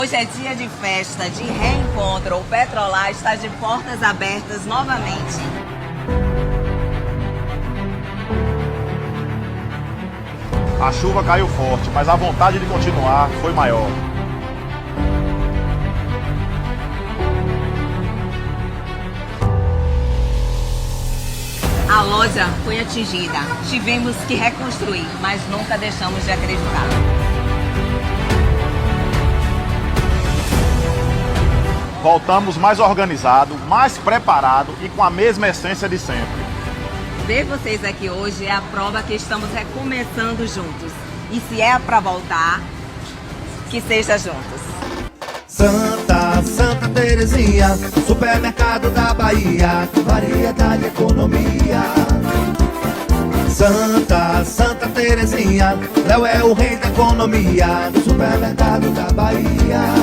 Hoje é dia de festa, de reencontro. O Petrolar está de portas abertas novamente. A chuva caiu forte, mas a vontade de continuar foi maior. A loja foi atingida. Tivemos que reconstruir, mas nunca deixamos de acreditar. Voltamos mais organizado, mais preparado e com a mesma essência de sempre. Ver vocês aqui hoje é a prova que estamos recomeçando juntos. E se é para voltar, que seja juntos. Santa Terezinha, supermercado da Bahia, variedade e economia. Santa Terezinha, Léo é o rei da economia, do supermercado da Bahia.